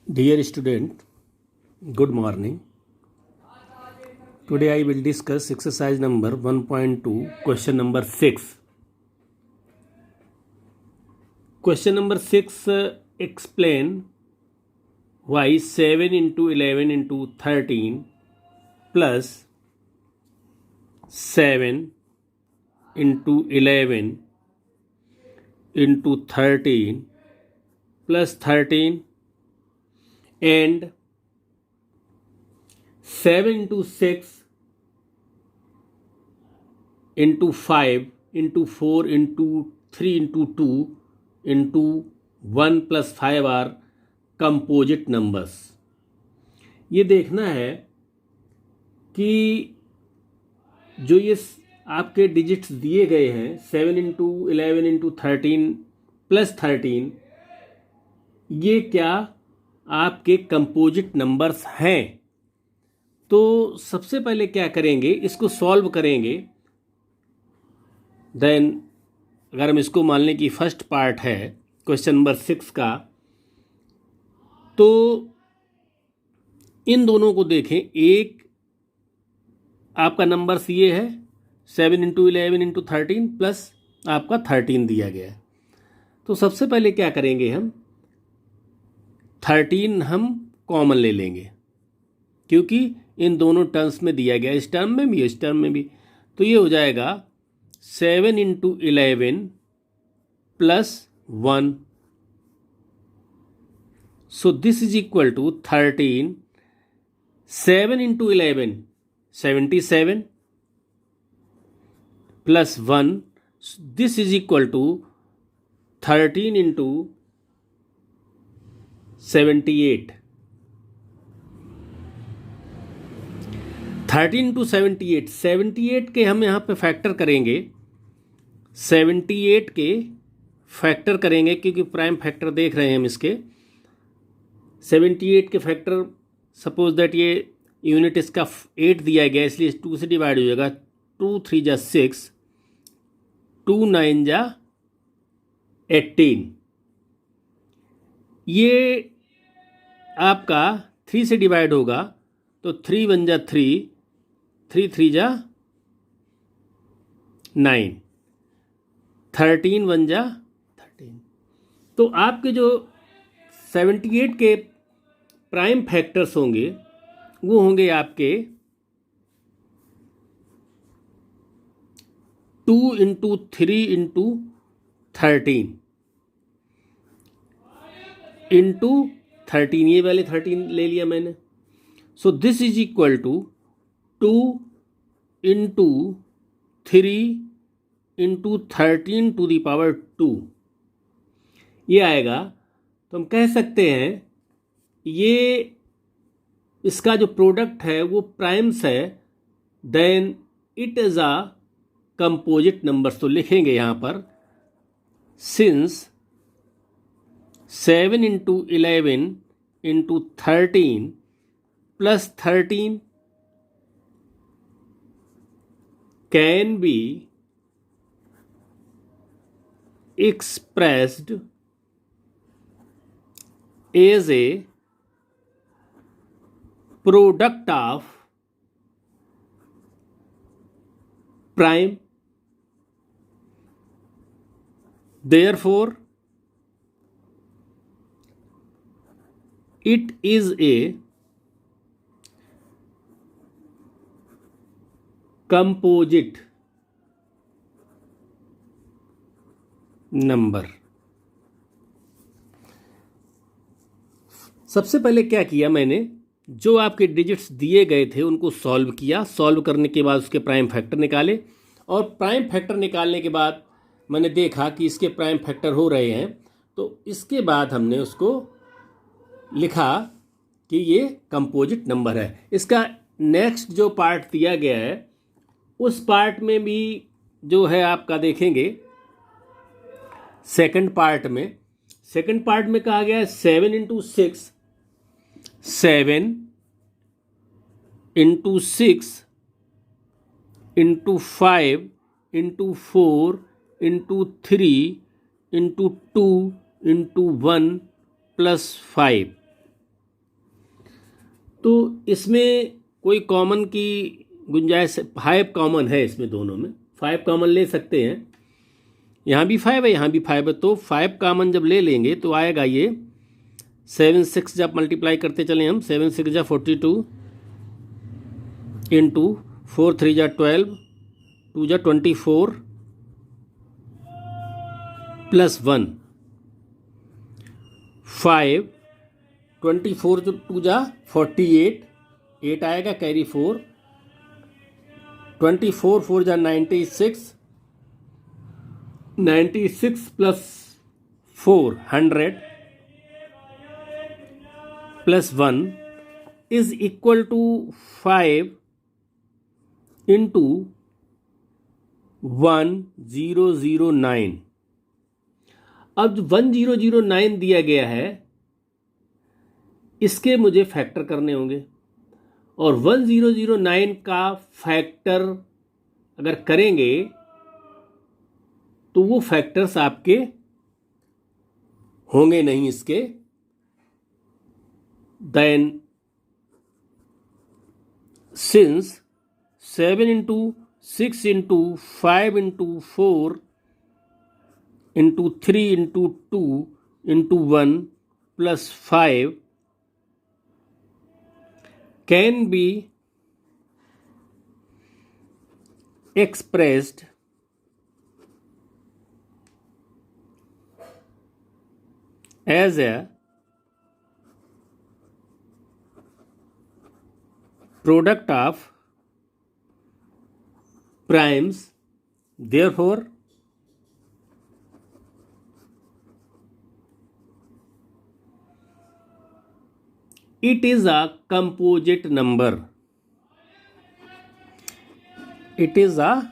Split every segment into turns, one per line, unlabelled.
Dear student, good morning. Today I will discuss exercise number 1.2, question number 6. Question number 6 explain why 7 into 11 into 13 plus 7 into 11 into 13 plus 13 and 7 into 6 into 5 into 4 into 3 into 2 into 1 plus 5 are composite numbers. ये देखना है कि जो ये आपके digits दिए गए हैं 7 इंटू 11 इंटू 13 प्लस 13, ये क्या आपके कंपोजिट नंबर्स हैं। तो सबसे पहले क्या करेंगे, इसको सॉल्व करेंगे। देन अगर हम इसको मान लें कि फर्स्ट पार्ट है क्वेश्चन नंबर 6 का, तो इन दोनों को देखें। एक आपका नंबर्स ये है 7 इंटू 11 इंटू 13 प्लस आपका 13 दिया गया है। तो सबसे पहले क्या करेंगे, हम 13 हम कॉमन ले लेंगे, क्योंकि इन दोनों टर्म्स में दिया गया, इस टर्म में भी इस टर्म में भी। तो ये हो जाएगा 7 into 11 plus 1। So this is equal to 13. 7 into 11, 77 plus 1. This is equal to 13 into 78. 13 into 78, 78 के हम यहाँ पे फैक्टर करेंगे। 78 के फैक्टर करेंगे, क्योंकि प्राइम फैक्टर देख रहे हैं हम इसके। 78 के फैक्टर, सपोज दैट ये यूनिट इसका 8 दिया गया, इसलिए 2 से डिवाइड हो जाएगा। 2 3 जा 6, 2 9 जा 18। ये आपका 3 से डिवाइड होगा, तो 3 1 जा 3, 3 3 जा 9, 13 1 जा 13। तो आपके जो 78 के प्राइम फैक्टर्स होंगे वो होंगे आपके 2 इंटू 3 इंटू 13 इंटू 13, ये वाले 13 ले लिया मैंने। So this is equal to 2 into 3 into 13 to the power 2, ये आएगा। तो हम कह सकते हैं ये इसका जो प्रोडक्ट है वो प्राइम्स है, then it is a composite numbers. तो लिखेंगे यहाँ पर, since 7 into 11 into 13 plus 13 can be expressed as a product of prime, therefore it is a composite number. सबसे पहले क्या किया मैंने, जो आपके डिजिट्स दिए गए थे उनको सॉल्व किया। सॉल्व करने के बाद उसके प्राइम फैक्टर निकाले, और प्राइम फैक्टर निकालने के बाद मैंने देखा कि इसके प्राइम फैक्टर हो रहे हैं। तो इसके बाद हमने उसको लिखा कि ये कंपोजिट नंबर है। इसका नेक्स्ट जो पार्ट दिया गया है, उस पार्ट में भी जो है आपका देखेंगे सेकंड पार्ट में कहा गया है 7 into 6, 7 into 6 into 5 into 4 into 3 into 2 into 1 plus 5। तो इसमें कोई कॉमन की गुंजाइश, 5 कॉमन है इसमें, दोनों में 5 कॉमन ले सकते हैं। यहाँ भी 5 है, यहाँ भी 5 है, तो 5 कॉमन जब ले लेंगे तो आएगा ये 7 6 जब मल्टीप्लाई करते चलें हम, 7 6 जा 42 इंटू 4 3 जा 12 2 जा 24 प्लस 1 5 24 जो 2 जा 48 8 आएगा, कैरी 4 24 4 जा 96 96 plus 4 100 plus 1 is equal to 5 into 1009। अब 1009 दिया गया है, इसके मुझे फैक्टर करने होंगे, और 1009 का फैक्टर अगर करेंगे तो वो फैक्टर्स आपके होंगे नहीं इसके। Then since 7 into 6 into 5 into 4 into 3 into 2 into 1 plus 5 can be expressed as a product of primes, therefore it is a composite number. It is a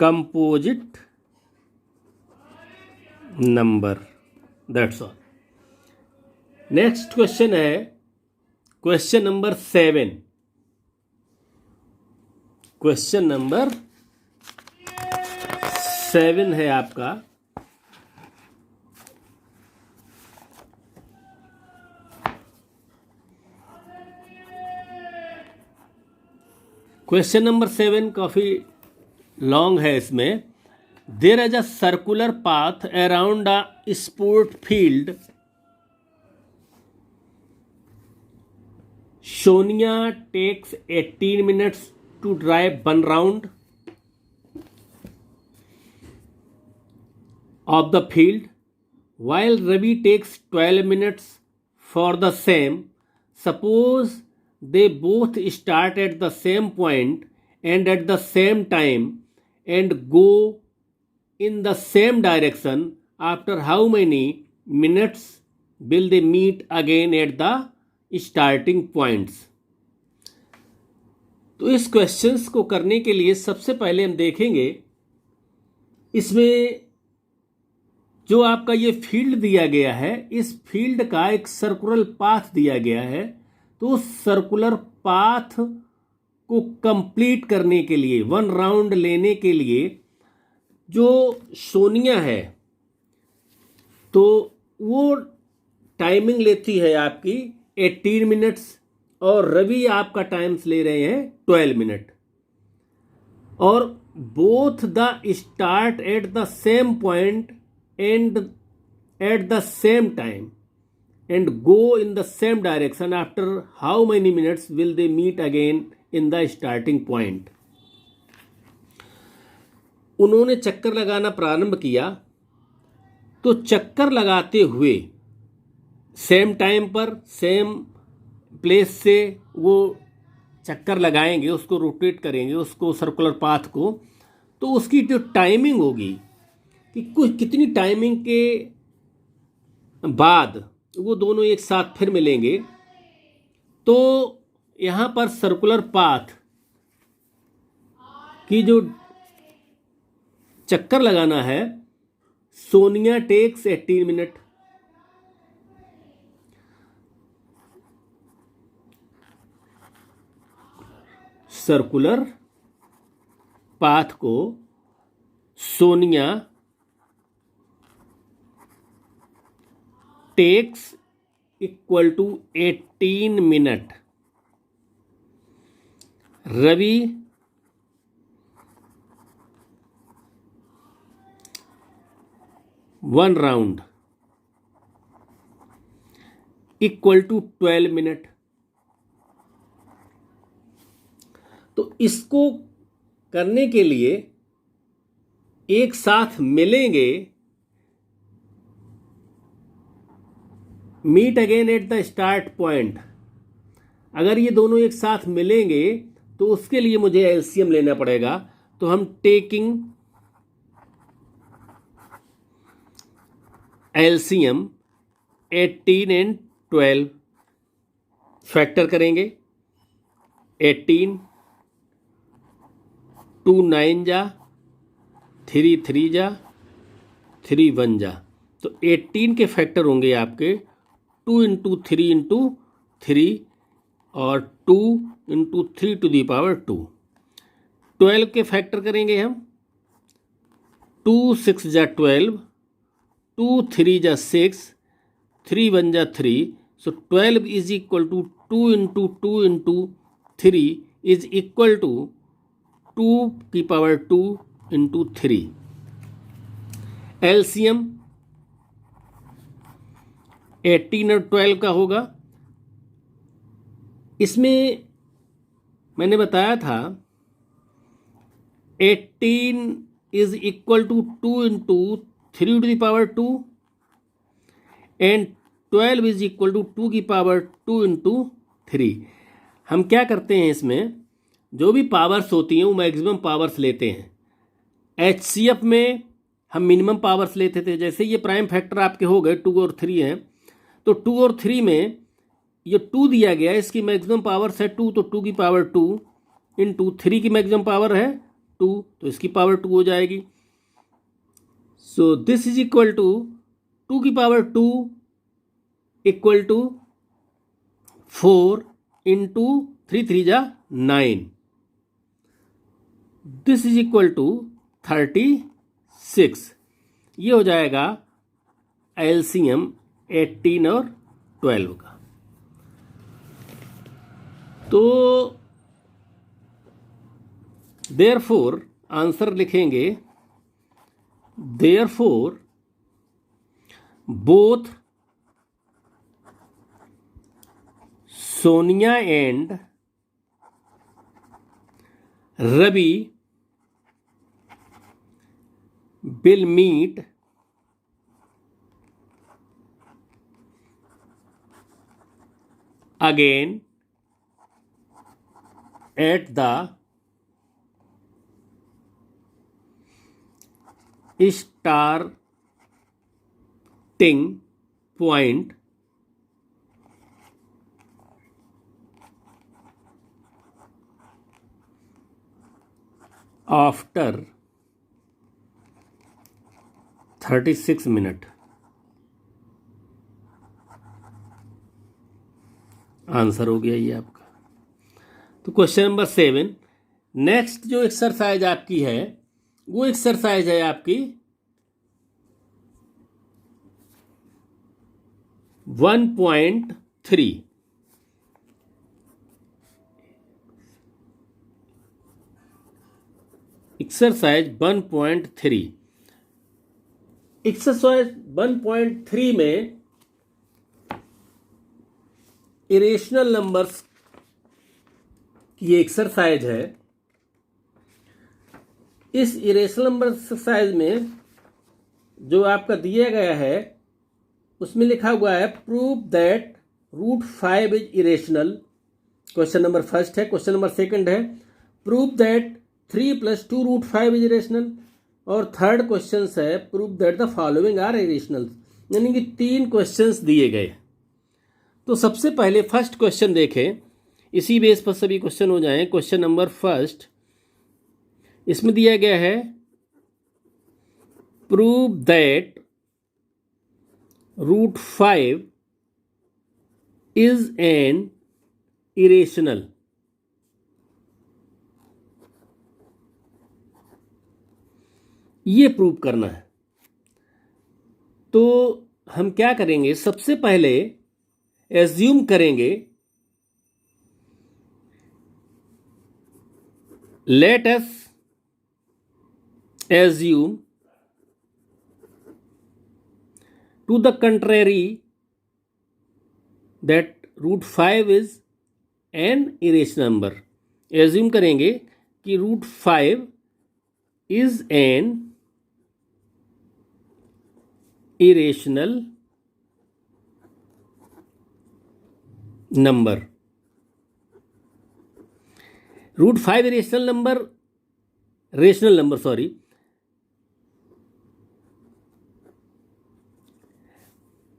composite number. That's all. Next question है question number 7। Question number 7 है आपका। Question number 7 काफी long है। इसमें there is a circular path around a sport field. Sonia takes 18 minutes to drive 1 round of the field, while Ravi takes 12 minutes for the same. Suppose they both start at the same point and at the same time and go in the same direction. After how many minutes will they meet again at the starting points? तो इस questions को करने के लिए सबसे पहले हम देखेंगे इसमें जो आपका ये फील्ड दिया गया है, इस फील्ड का एक सर्कुलर पाथ दिया गया है। तो उस सर्कुलर पाथ को कंप्लीट करने के लिए, 1 राउंड लेने के लिए जो सोनिया है तो वो टाइमिंग लेती है आपकी 18 मिनट्स, और रवि आपका टाइम्स ले रहे हैं 12 मिनट, और both the start at the same point and at the same time and go in the same direction. After how many minutes will they meet again in the starting point? उन्होंने चक्कर लगाना प्रारंभ किया, तो चक्कर लगाते हुए सेम टाइम पर सेम प्लेस से वो चक्कर लगाएंगे, उसको रोटेट करेंगे, उसको सर्कुलर पाथ को। तो उसकी जो टाइमिंग होगी कि कुछ कितनी टाइमिंग के बाद वो दोनों एक साथ फिर मिलेंगे। तो यहाँ पर सर्कुलर पाथ की जो चक्कर लगाना है, Sonia takes 18 minute, circular path को Sonia takes equal to 18 minute, Ravi 1 round equal to 12 minute. तो इसको करने के लिए एक साथ मिलेंगे, meet again at the start point. अगर ये दोनों एक साथ मिलेंगे तो उसके लिए मुझे एलसीएम लेना पड़ेगा। तो हम टेकिंग एलसीएम 18 एंड 12 फैक्टर करेंगे। 18 2 9 जा, 3 3 जा, 3 1 जा। तो 18 के फैक्टर होंगे आपके 2 इंटू 3 इंटू 3 और 2 इंटू 3 टू दी पावर 2। 12 के फैक्टर करेंगे हम 2 6 जा 12, 2 3 जा 6, 3 1 जा 3। So 12 is equal to 2 into 3 is equal to 2 की पावर 2 इंटू 3। एलसीएम 18 और 12 का होगा। इसमें मैंने बताया था 18 is equal to 2 into 3 to the power 2 and 12 is equal to 2 की पावर 2 इंटू 3। हम क्या करते हैं, इसमें जो भी पावर्स होती हैं वो मैक्सिमम पावर्स लेते हैं। एचसीएफ में हम मिनिमम पावर्स लेते थे। जैसे ये प्राइम फैक्टर आपके हो गए 2 और 3 हैं, तो 2 और 3 में ये 2 दिया गया है, इसकी मैक्सिमम पावर्स है 2, तो 2 की पावर 2 इंटू 3 की मैक्सिमम पावर है 2, तो इसकी पावर 2 हो जाएगी। So this is equal to 2 की पावर 2 इक्वल टू 4 इंटू 3 3 जा 9। This is equal to 36। ये हो जाएगा एलसीएम 18 और 12 का। तो देयरफॉर आंसर लिखेंगे, therefore both Sonia and Ravi will meet again at the starting point after 36 minute. Answer हो गया ये आपका। तो क्वेश्चन नंबर 7। नेक्स्ट जो एक्सरसाइज आपकी है वो एक्सरसाइज है आपकी 1.3। एक्सरसाइज 1.3। एक्सरसाइज 1.3 में इरेशनल नंबर्स की एक्सरसाइज है। इस इरेशनल नंबर एक्सरसाइज में जो आपका दिया गया है उसमें लिखा हुआ है prove that √5 is irrational. Question number first है। क्वेश्चन नंबर सेकंड है प्रूव दैट 3 + 2 √5 इज इरेशनल। और थर्ड क्वेश्चन है prove that the following are irrational. यानी कि 3 क्वेश्चंस दिए गए। तो सबसे पहले फर्स्ट क्वेश्चन देखें, इसी बेस पर सभी क्वेश्चन हो जाएं। क्वेश्चन नंबर फर्स्ट, इसमें दिया गया है prove that √5 is an irrational. ये प्रूव करना है। तो हम क्या करेंगे, सबसे पहले एज्यूम करेंगे, let us assume to the contrary that root 5 is an irrational number. Assume करेंगे कि root 5 is an irrational number. Root 5 rational number sorry,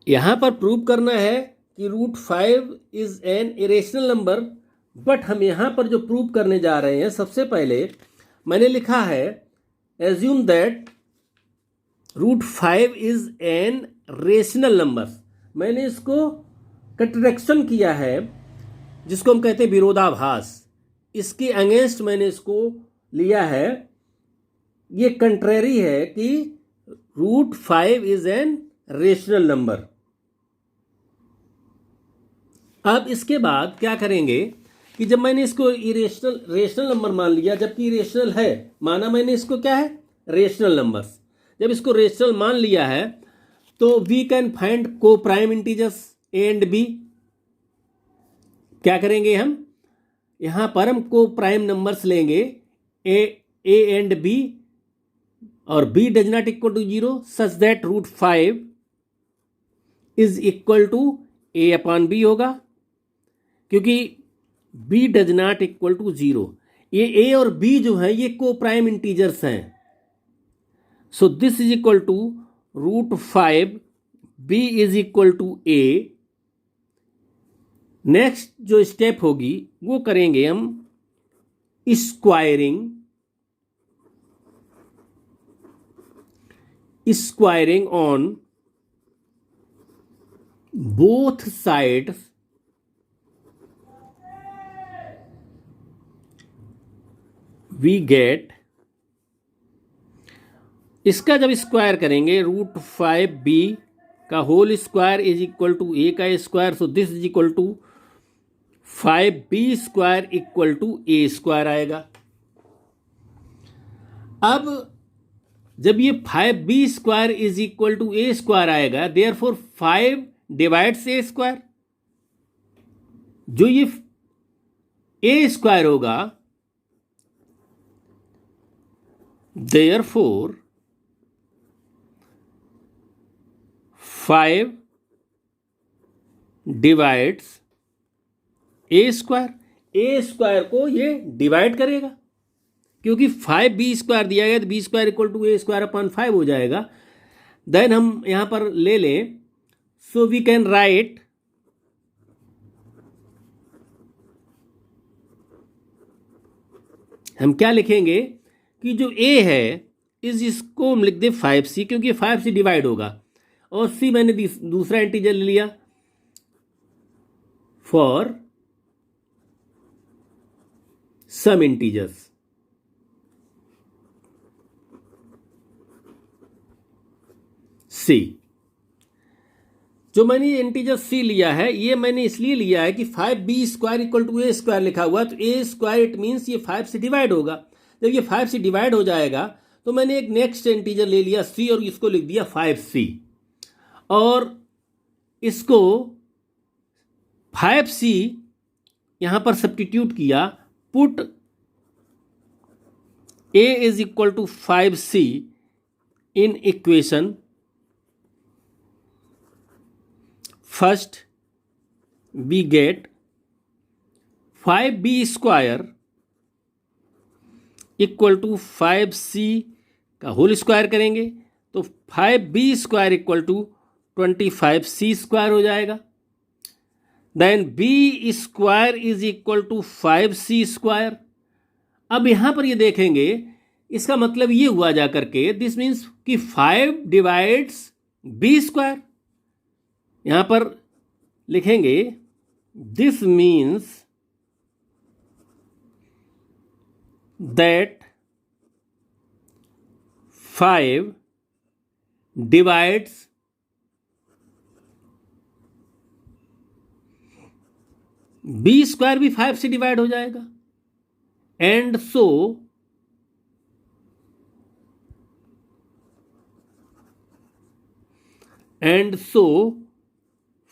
यहां पर प्रूव करना है कि root 5 is an irrational number. But हम यहां पर जो प्रूव करने जा रहे हैं, सबसे पहले मैंने लिखा है assume that root 5 is an rational number. मैंने इसको कंट्रडिक्शन किया है, जिसको हम कहते हैं विरोधाभास। इसके अगेंस्ट मैंने इसको लिया है, ये कंट्रेरी है कि root 5 is an rational number. अब इसके बाद क्या करेंगे कि जब मैंने इसको रेशनल नंबर मान लिया, जबकि रेशनल है, माना मैंने इसको क्या है, रेशनल नंबर्स। जब इसको रेशनल मान लिया है तो वी कैन फाइंड को prime integers a and b. क्या करेंगे हम, यहां पर हम को प्राइम नंबर्स लेंगे ए एंड बी, और b does not equal to 0 such that root 5 is equal to a upon b होगा, क्योंकि b does not equal to 0। ये ए और बी जो है ये को प्राइम इंटीजर्स हैं। So this is equal to root 5 B is equal to A. Next जो स्टेप होगी वो करेंगे हम squaring on both sides we get. इसका जब स्क्वायर करेंगे रूट 5 बी का whole square is equal to A का square, so this is equal to 5b square equal to A square आएगा। अब जब ये 5b square is equal to A square आएगा, देयरफॉर 5 डिवाइड्स ए स्क्वायर। जो ये ए स्क्वायर होगा, देयरफॉर 5 डिवाइड्स ए square को ये डिवाइड करेगा, क्योंकि 5b स्क्वायर दिया गया तो b square equal to A square upon 5 हो जाएगा। देन हम यहां पर ले लें, सो वी कैन राइट हम क्या लिखेंगे कि जो a है इसको हम लिख दे 5c, क्योंकि 5 से डिवाइड होगा, और c मैंने दूसरा इंटीजर ले लिया फॉर सम इंटीजर्स। c जो मैंने ये इंटीजर c लिया है, ये मैंने इसलिए लिया है कि 5b square equal to A square लिखा हुआ है, तो ए स्क्वायर इट मीन्स ये 5 से डिवाइड होगा। जब ये 5 से डिवाइड हो जाएगा तो मैंने एक नेक्स्ट इंटीजर ले लिया c और इसको लिख दिया 5c, और इसको 5c यहां पर सब्स्टिट्यूट किया, put a is equal to 5c in equation first, we get 5b square equal to 5c का होल स्क्वायर करेंगे तो 5b square equal to 25c square हो जाएगा। Then b square is equal to 5c square. अब यहां पर ये देखेंगे, इसका मतलब ये हुआ जा करके, दिस मीन्स कि 5 डिवाइड्स b स्क्वायर। यहां पर लिखेंगे this means that 5 divides b square भी 5 से डिवाइड हो जाएगा, and so and so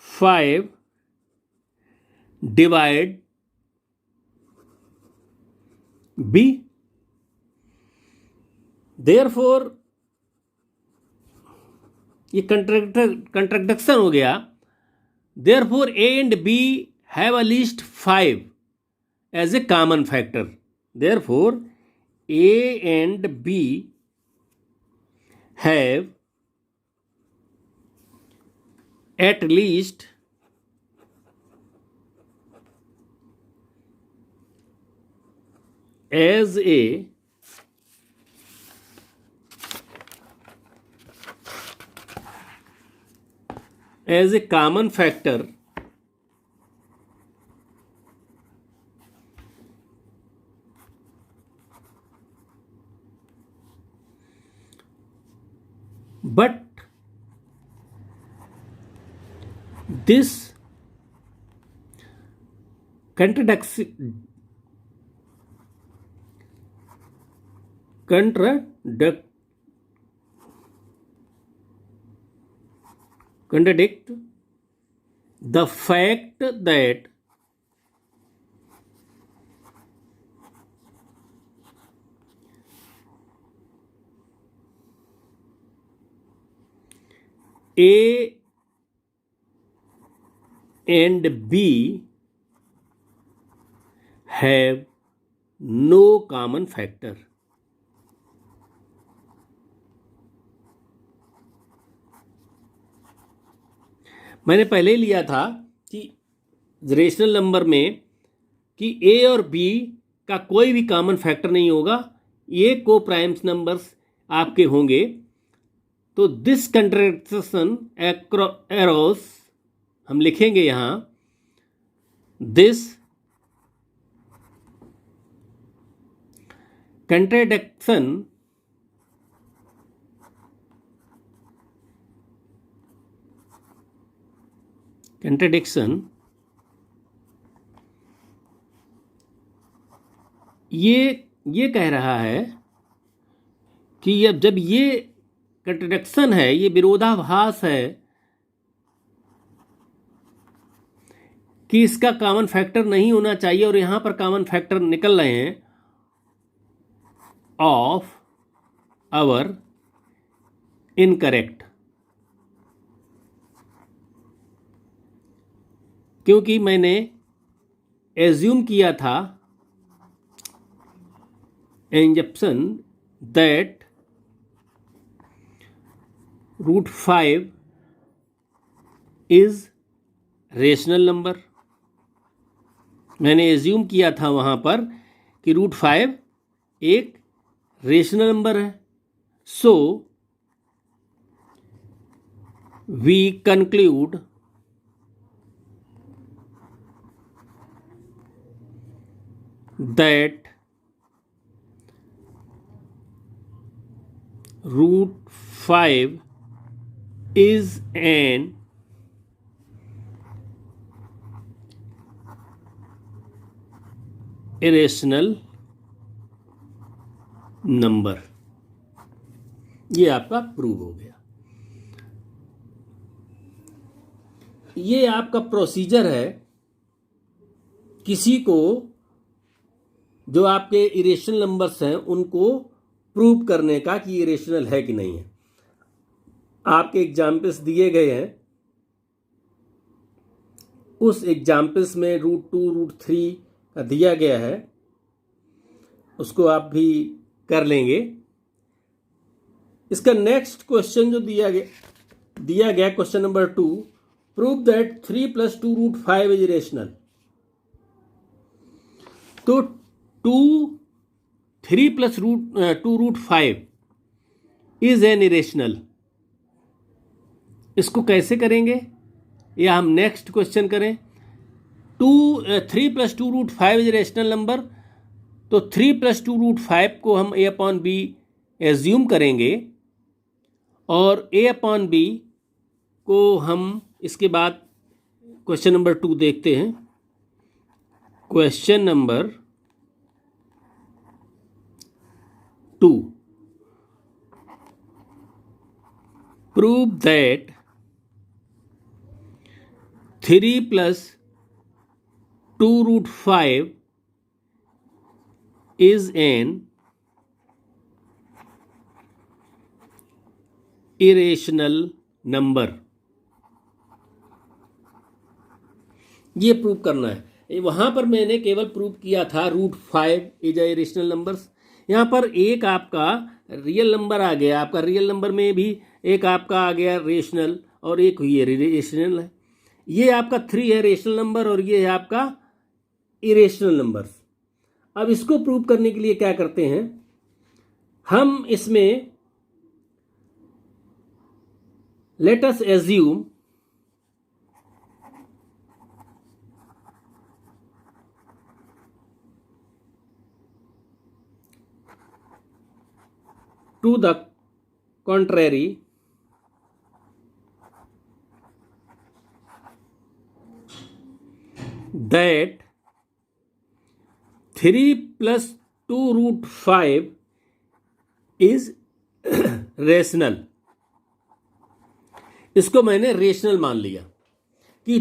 5 divide b. therefore ये कंट्रडिक्शन हो गया. therefore a and b have at least 5 as a common factor. therefore a and b have at least as a common factor but this contradiction contradict the fact that A and B have no common factor. मैंने पहले लिया था कि rational number में कि ए और B का कोई भी कॉमन फैक्टर नहीं होगा, ये को प्राइम्स नंबर्स आपके होंगे. तो दिस कंट्रडिक्शन एरोस हम लिखेंगे यहाँ, दिस contradiction ये कह रहा है कि जब ये कंट्रडिक्शन है, ये विरोधाभास है कि इसका कॉमन फैक्टर नहीं होना चाहिए और यहां पर कॉमन फैक्टर निकल रहे हैं ऑफ आवर इनकरेक्ट. क्योंकि मैंने एज्यूम किया था एंजप्शन दैट √5 इज रेशनल नंबर. मैंने एज्यूम किया था वहां पर कि √5 एक रेशनल नंबर है. So we conclude that √5 is an irrational number. ये आपका प्रूव हो गया. ये आपका प्रोसीजर है किसी को जो आपके इरेशनल नंबर्स हैं उनको प्रूव करने का कि ये रेशनल है कि नहीं है. आपके एग्जाम्पल्स दिए गए हैं, उस एग्जाम्पल्स में √2 √3 का दिया गया है, उसको आप भी कर लेंगे. इसका नेक्स्ट क्वेश्चन जो दिया गया question number 2, prove that 3 + 2 √5 is rational. तो 3 + 2 √5 इज एन इरेशनल. इसको कैसे करेंगे या हम नेक्स्ट क्वेश्चन करें. 3 + 2 √5 इज रेशनल नंबर. तो 3 + 2 √5 को हम a/b एज्यूम करेंगे और a/b को हम इसके बाद क्वेश्चन नंबर 2 देखते हैं. Question number 2. Prove that 3 plus 2 root 5 is an irrational number. ये प्रूव करना है। वहाँ पर मैंने केवल प्रूव किया था √5 इज ए इरेशनल नंबर्स। यहाँ पर एक आपका रियल नंबर आ गया, आपका रियल नंबर में भी एक आपका आ गया रेशनल और एक ये इरेशनल है। ये आपका 3 है रेशनल नंबर और ये है आपका इरेशनल नंबर्स। अब इसको प्रूव करने के लिए क्या करते हैं, हम इसमें late us assume to the contrary that 3 plus 2 root 5 is rational. इसको मैंने रेशनल मान लिया कि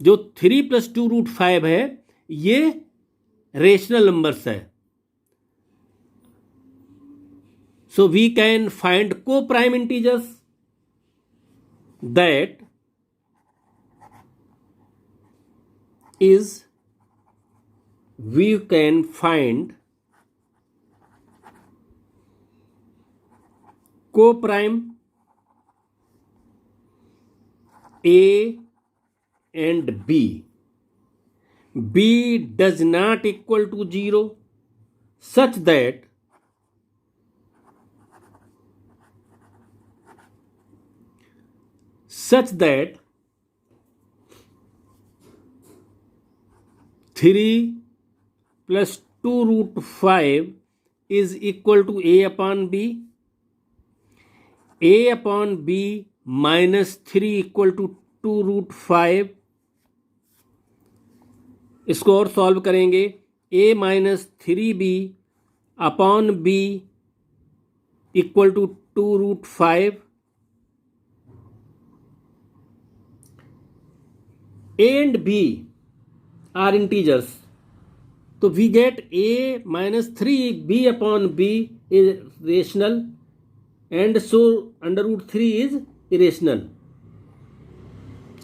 जो 3 plus 2 root 5 है ये रेशनल नंबर्स है। So we can find co-prime integers that is we can find co-prime A and B. B does not equal to 0 such that such that 3 plus 2 root 5 is equal to A upon B. A upon B minus 3 equal to 2 root 5. इसको और solve करेंगे। A minus 3B upon B equal to 2 root 5. A and B are integers, so we get A minus 3B upon B is rational and so under root 3 is irrational.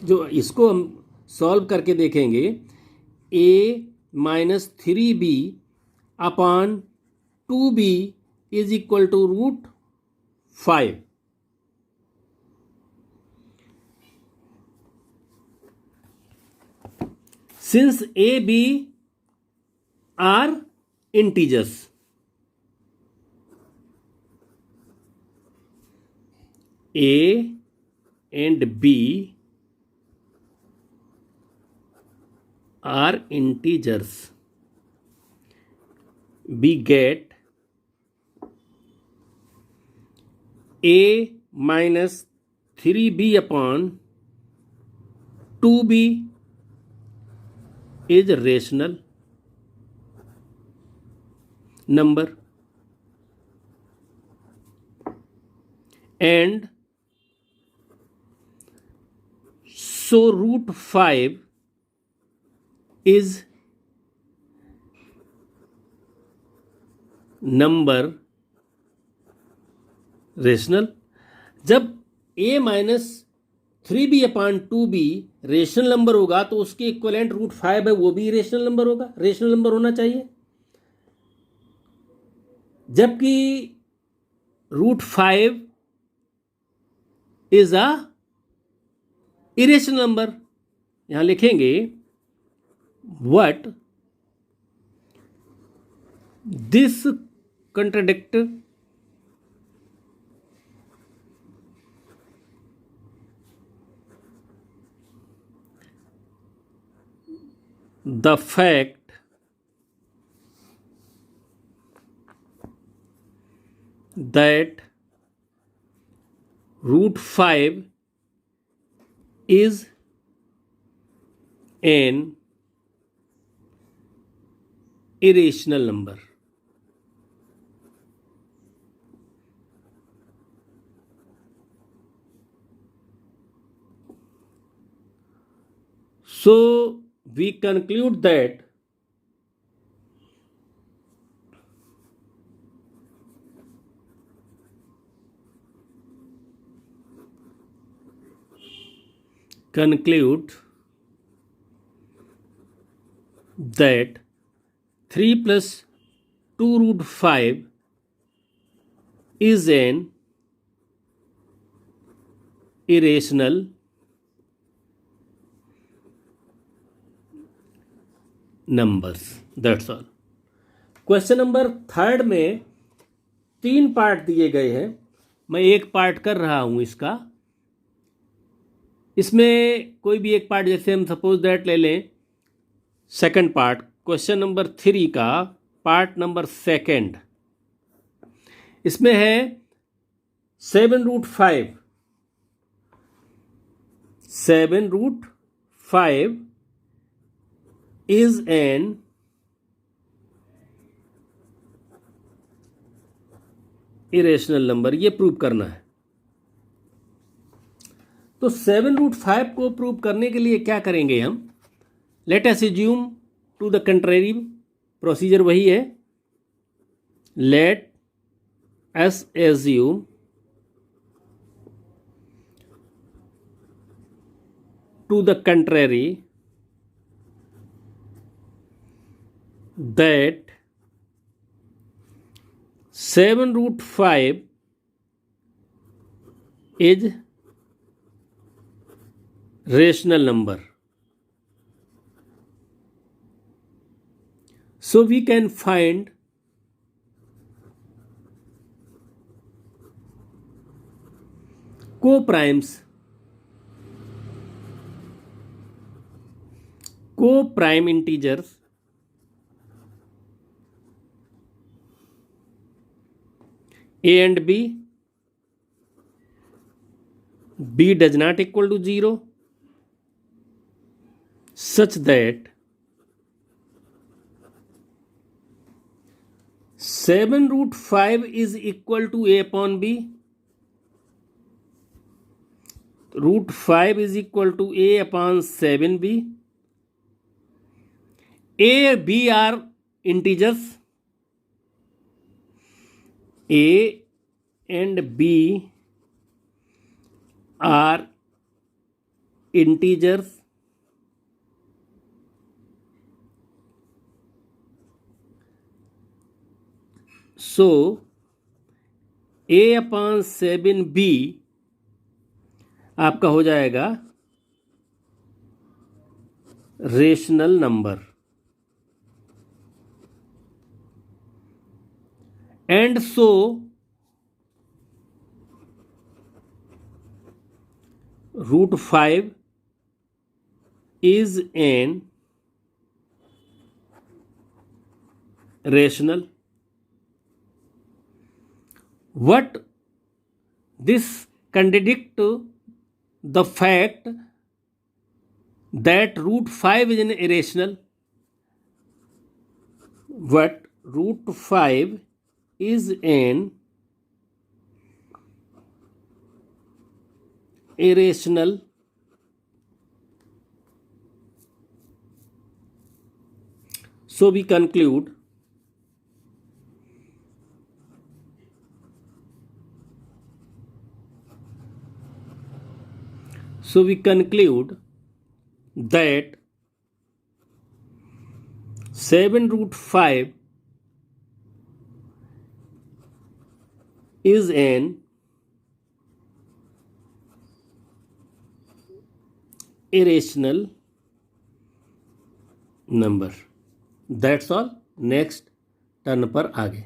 जो इसको हम solve करके देखेंगे, A minus 3B upon 2B is equal to √5. Since A, B are integers, A and B are integers, we get A minus 3B upon 2B is a rational number and so √5 is number rational. जब A minus 3B upon 2B rational number होगा तो उसके equivalent √5 है वो भी rational number होगा, rational number होना चाहिए। जबकि √5 इज अ इरेशनल नंबर। यहां लिखेंगे what this contradict the fact that √5 is an irrational number. So we conclude that that 3 plus 2 root 5 is an irrational numbers. That's all. Question number 3 में 3 part दिए गए हैं. मैं एक पार्ट कर रहा हूं इसका. इसमें कोई भी एक पार्ट, जैसे हम सपोज दैट ले लें सेकंड पार्ट, क्वेश्चन नंबर 3 का पार्ट नंबर 2. इसमें है 7 root 5. 7 root 5 is an irrational number. ये प्रूव करना है. तो 7 रूट 5 को प्रूव करने के लिए क्या करेंगे हम? Let us assume to the contrary. Procedure वही है. Let us assume to the contrary that 7 root 5 is rational number. So we can find co-primes. Co-prime integers A and B. B does not equal to 0, such that 7 root 5 is equal to A upon B. Root 5 is equal to A upon 7B. A and B are integers. A and B are integers. So A upon 7B आपका हो जाएगा rational number. And so root 5 is an rational. What this contradicts the fact that root 5 is an irrational. What root 5 is an irrational so we conclude that 7 root 5 is an irrational number. That's all. Next turn पर आगे.